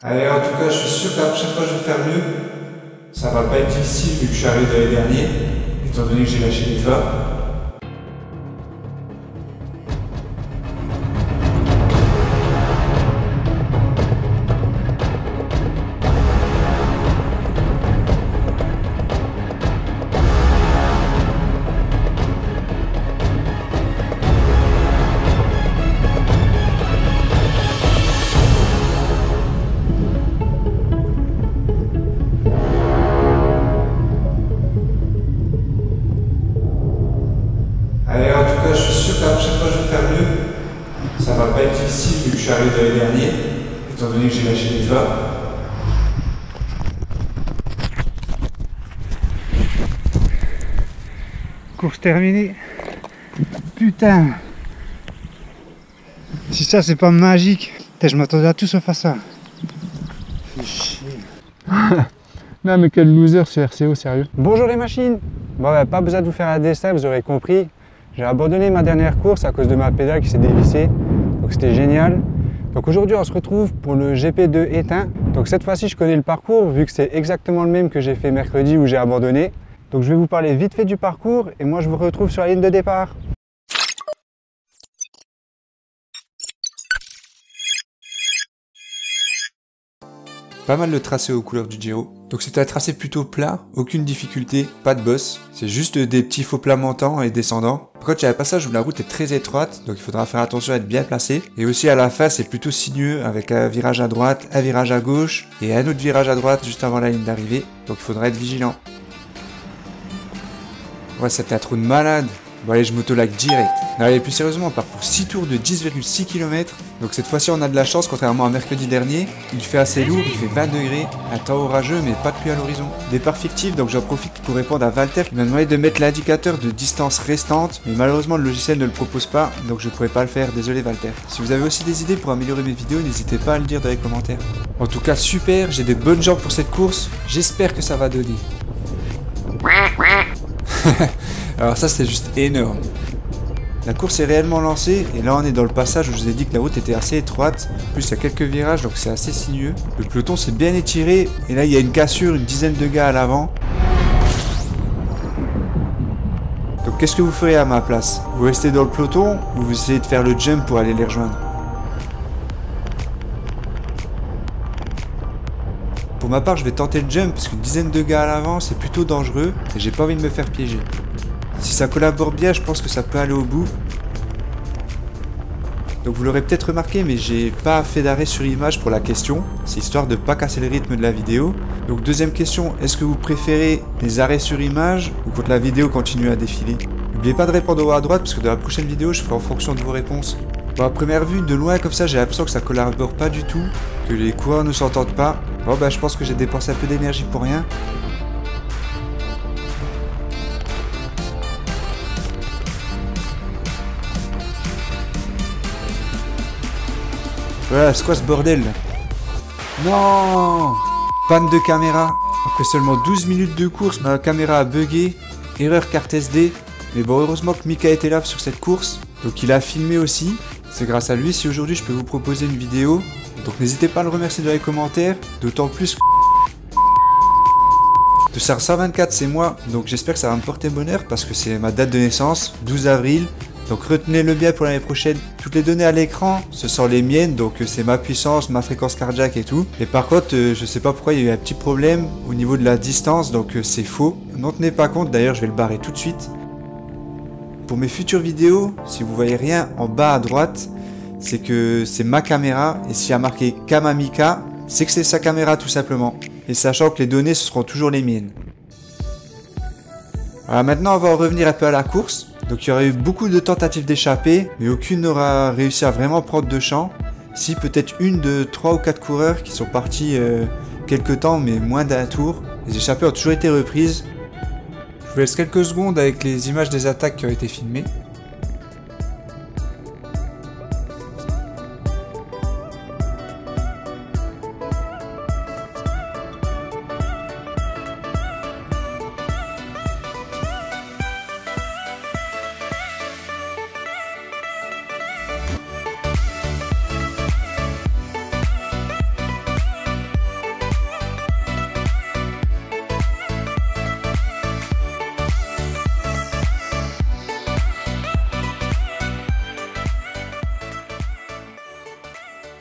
Allez, en tout cas, je suis sûr que la prochaine fois, je vais faire mieux. Ça va pas être difficile vu que je suis arrivé l'année dernière, étant donné que j'ai lâché les phares. Allez, en tout cas, je suis sûr que la prochaine fois, je vais faire mieux. Ça va pas être difficile vu que je suis arrivé l'année dernière, étant donné que j'ai lâché les phares. Course terminée. Putain. Si ça c'est pas magique. Putain, je m'attendais à tout sauf à ça. Fais chier. Non mais quel loser ce RCO, sérieux. Bonjour les machines. Bon, pas besoin de vous faire un dessin, vous aurez compris. J'ai abandonné ma dernière course à cause de ma pédale qui s'est dévissée. Donc c'était génial. Donc aujourd'hui on se retrouve pour le GP2 éteint. Donc cette fois-ci je connais le parcours vu que c'est exactement le même que j'ai fait mercredi où j'ai abandonné. Donc je vais vous parler vite fait du parcours et moi je vous retrouve sur la ligne de départ. Pas mal le tracé aux couleurs du Giro. Donc c'était un tracé plutôt plat, aucune difficulté, pas de boss. C'est juste des petits faux plats montants et descendants. Par contre il y a un passage où la route est très étroite, donc il faudra faire attention à être bien placé. Et aussi à la fin c'est plutôt sinueux avec un virage à droite, un virage à gauche et un autre virage à droite juste avant la ligne d'arrivée. Donc il faudra être vigilant. Ouais, c'était un trou de malade. Bon allez, je m'auto-lag direct. Non, allez, plus sérieusement, on part pour 6 tours de 10,6 km. Donc cette fois-ci, on a de la chance, contrairement à mercredi dernier. Il fait assez lourd, il fait 20 degrés. Un temps orageux, mais pas de pluie à l'horizon. Départ fictif, donc j'en profite pour répondre à Walter qui m'a demandé de mettre l'indicateur de distance restante. Mais malheureusement, le logiciel ne le propose pas, donc je ne pourrais pas le faire. Désolé Walter. Si vous avez aussi des idées pour améliorer mes vidéos, n'hésitez pas à le dire dans les commentaires. En tout cas, super, j'ai des bonnes jambes pour cette course. J'espère que ça va donner. Alors ça c'est juste énorme. La course est réellement lancée et là on est dans le passage où je vous ai dit que la route était assez étroite. En plus il y a quelques virages donc c'est assez sinueux. Le peloton s'est bien étiré et là il y a une cassure, une dizaine de gars à l'avant. Donc qu'est-ce que vous ferez à ma place? Vous restez dans le peloton ou vous essayez de faire le jump pour aller les rejoindre? Pour ma part je vais tenter le jump parce qu'une dizaine de gars à l'avant c'est plutôt dangereux et j'ai pas envie de me faire piéger. Si ça collabore bien, je pense que ça peut aller au bout. Donc vous l'aurez peut-être remarqué, mais j'ai pas fait d'arrêt sur image pour la question. C'est histoire de pas casser le rythme de la vidéo. Donc deuxième question, est-ce que vous préférez les arrêts sur image ou quand la vidéo continue à défiler? N'oubliez pas de répondre au haut à droite parce que dans la prochaine vidéo, je ferai en fonction de vos réponses. Bon, à première vue, de loin comme ça, j'ai l'impression que ça collabore pas du tout, que les coureurs ne s'entendent pas. Bon bah je pense que j'ai dépensé un peu d'énergie pour rien. Voilà, c'est quoi ce bordel là? Non! Panne de caméra. Après seulement 12 minutes de course, ma caméra a bugué. Erreur carte SD. Mais bon, heureusement que Mika était là sur cette course. Donc il a filmé aussi. C'est grâce à lui si aujourd'hui je peux vous proposer une vidéo. Donc n'hésitez pas à le remercier dans les commentaires. D'autant plus que... De SAR 124 c'est moi. Donc j'espère que ça va me porter bonheur parce que c'est ma date de naissance, 12 avril. Donc retenez-le bien pour l'année prochaine. Toutes les données à l'écran, ce sont les miennes, donc c'est ma puissance, ma fréquence cardiaque et tout. Et par contre, je sais pas pourquoi il y a eu un petit problème au niveau de la distance, donc c'est faux. N'en tenez pas compte, d'ailleurs je vais le barrer tout de suite. Pour mes futures vidéos, si vous voyez rien en bas à droite, c'est que c'est ma caméra, et s'il y a marqué Kamamika, c'est que c'est sa caméra tout simplement. Et sachant que les données ce seront toujours les miennes. Alors maintenant on va en revenir un peu à la course. Donc il y aurait eu beaucoup de tentatives d'échapper, mais aucune n'aura réussi à vraiment prendre de champ. Si peut-être une de 3 ou 4 coureurs qui sont partis quelques temps, mais moins d'un tour. Les échappées ont toujours été reprises. Je vous laisse quelques secondes avec les images des attaques qui ont été filmées.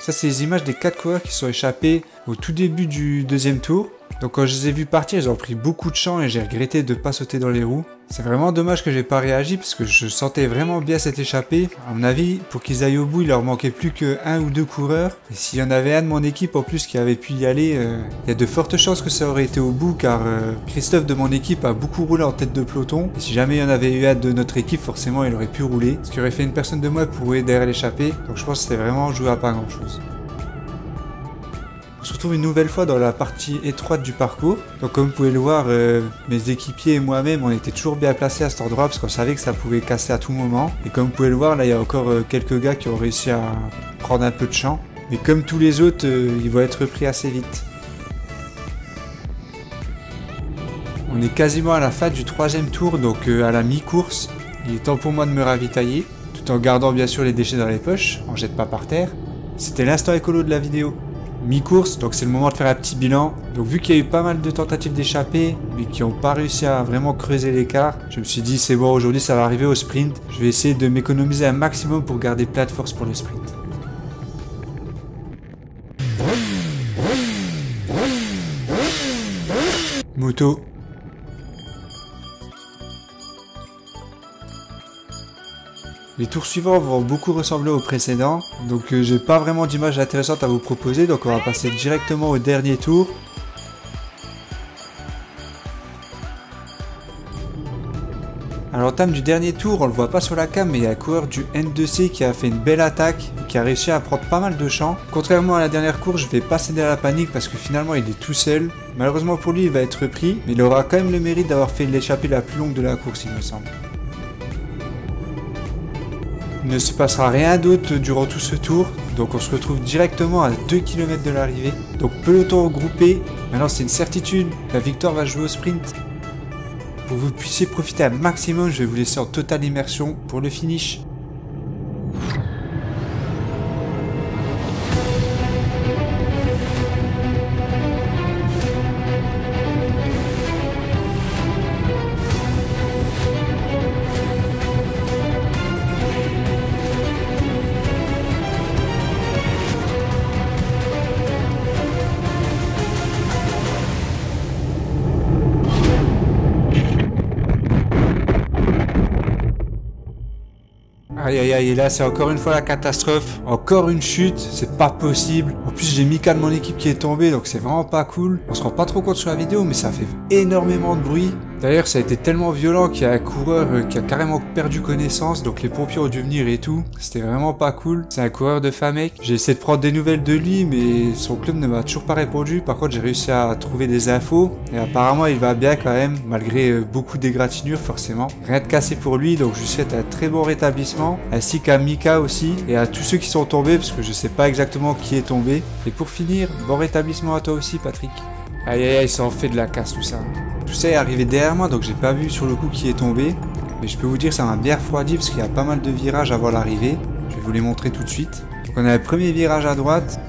Ça, c'est les images des 4 coureurs qui sont échappés au tout début du deuxième tour. Donc quand je les ai vus partir, ils ont pris beaucoup de champs et j'ai regretté de ne pas sauter dans les roues. C'est vraiment dommage que j'ai pas réagi parce que je sentais vraiment bien cette échappée. À mon avis, pour qu'ils aillent au bout, il leur manquait plus que 1 ou 2 coureurs. Et s'il y en avait un de mon équipe en plus qui avait pu y aller, il y a de fortes chances que ça aurait été au bout car Christophe de mon équipe a beaucoup roulé en tête de peloton. Et si jamais il y en avait eu un de notre équipe, forcément il aurait pu rouler. Ce qui aurait fait une personne de moi pour rouler derrière l'échappée. Donc je pense que c'était vraiment joué à pas grand chose. On se retrouve une nouvelle fois dans la partie étroite du parcours. Donc comme vous pouvez le voir, mes équipiers et moi-même, on était toujours bien placés à cet endroit parce qu'on savait que ça pouvait casser à tout moment. Et comme vous pouvez le voir, là il y a encore quelques gars qui ont réussi à prendre un peu de champ. Mais comme tous les autres, ils vont être pris assez vite. On est quasiment à la fin du 3e tour, donc à la mi-course. Il est temps pour moi de me ravitailler, tout en gardant bien sûr les déchets dans les poches, on jette pas par terre. C'était l'instant écolo de la vidéo. Mi-course, donc c'est le moment de faire un petit bilan. Donc vu qu'il y a eu pas mal de tentatives d'échapper, mais qui n'ont pas réussi à vraiment creuser l'écart, je me suis dit c'est bon, aujourd'hui ça va arriver au sprint. Je vais essayer de m'économiser un maximum pour garder plein de force pour le sprint. Moto. Les tours suivants vont beaucoup ressembler aux précédents, donc j'ai pas vraiment d'image intéressante à vous proposer, donc on va passer directement au dernier tour. À l'entame du dernier tour, on le voit pas sur la cam, mais il y a un coureur du N2C qui a fait une belle attaque et qui a réussi à prendre pas mal de champs. Contrairement à la dernière course, je vais pas céder à la panique parce que finalement il est tout seul. Malheureusement pour lui, il va être pris, mais il aura quand même le mérite d'avoir fait l'échappée la plus longue de la course, il me semble. Il ne se passera rien d'autre durant tout ce tour, donc on se retrouve directement à 2 km de l'arrivée. Donc peloton regroupé, maintenant c'est une certitude, la victoire va jouer au sprint. Pour que vous puissiez profiter un maximum, je vais vous laisser en totale immersion pour le finish. Aïe aïe aïe, et là c'est encore une fois la catastrophe, encore une chute, c'est pas possible. En plus j'ai Mika de mon équipe qui est tombé, donc c'est vraiment pas cool. On se rend pas trop compte sur la vidéo, mais ça fait énormément de bruit. D'ailleurs ça a été tellement violent qu'il y a un coureur qui a carrément perdu connaissance, donc les pompiers ont dû venir et tout. C'était vraiment pas cool. C'est un coureur de Famec. J'ai essayé de prendre des nouvelles de lui, mais son club ne m'a toujours pas répondu. Par contre j'ai réussi à trouver des infos, et apparemment il va bien quand même, malgré beaucoup d'égratignures forcément. Rien de cassé pour lui, donc je lui souhaite un très bon rétablissement, ainsi qu'à Mika aussi, et à tous ceux qui sont tombés, parce que je sais pas exactement qui est tombé. Et pour finir, bon rétablissement à toi aussi Patrick. Aïe aïe aïe, ça en fait de la casse tout ça. Tout ça est arrivé derrière moi, donc j'ai pas vu sur le coup qui est tombé. Mais je peux vous dire ça m'a bien refroidi parce qu'il y a pas mal de virages avant l'arrivée. Je vais vous les montrer tout de suite. Donc on a le premier virage à droite.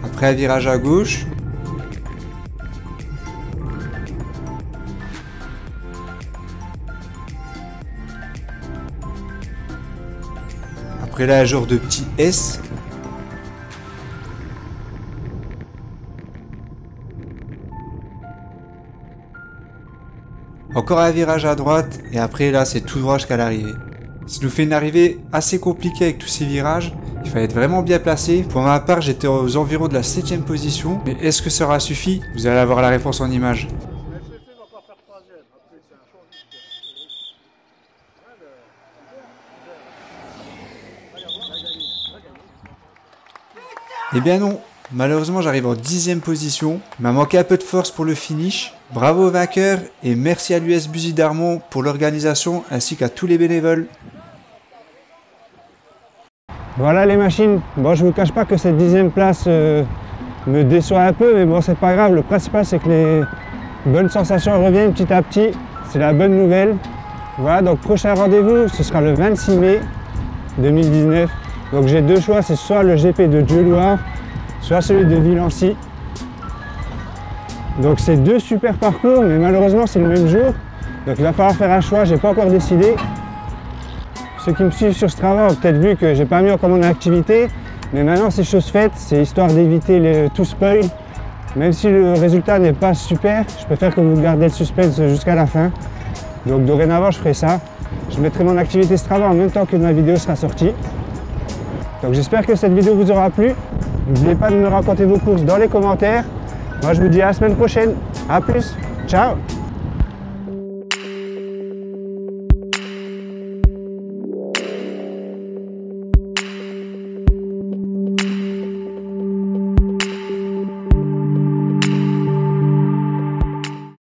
Après un virage à gauche. Après là, un genre de petit S. Encore un virage à droite, et après là, c'est tout droit jusqu'à l'arrivée. Ça nous fait une arrivée assez compliquée avec tous ces virages. Il fallait être vraiment bien placé. Pour ma part, j'étais aux environs de la 7ème position. Mais est-ce que ça aura suffi? Vous allez avoir la réponse en image. Eh bien non, malheureusement j'arrive en 10ème position, il m'a manqué un peu de force pour le finish. Bravo aux vainqueurs et merci à l'US Buzy Darmon pour l'organisation ainsi qu'à tous les bénévoles. Voilà les machines, bon je vous cache pas que cette 10ème place me déçoit un peu, mais bon c'est pas grave, le principal c'est que les bonnes sensations reviennent petit à petit, c'est la bonne nouvelle. Voilà, donc prochain rendez-vous ce sera le 26 mai 2019. Donc j'ai deux choix, c'est soit le GP de Dieulouard, soit celui de Villancy. Donc c'est deux super parcours, mais malheureusement c'est le même jour. Donc il va falloir faire un choix, j'ai pas encore décidé. Ceux qui me suivent sur Strava ont peut-être vu que j'ai pas mis encore mon activité, mais maintenant c'est chose faite, c'est histoire d'éviter tout spoil. Même si le résultat n'est pas super, je préfère que vous gardez le suspense jusqu'à la fin. Donc dorénavant je ferai ça. Je mettrai mon activité Strava en même temps que ma vidéo sera sortie. Donc j'espère que cette vidéo vous aura plu. N'oubliez pas de me raconter vos courses dans les commentaires. Moi je vous dis à la semaine prochaine. A plus, ciao!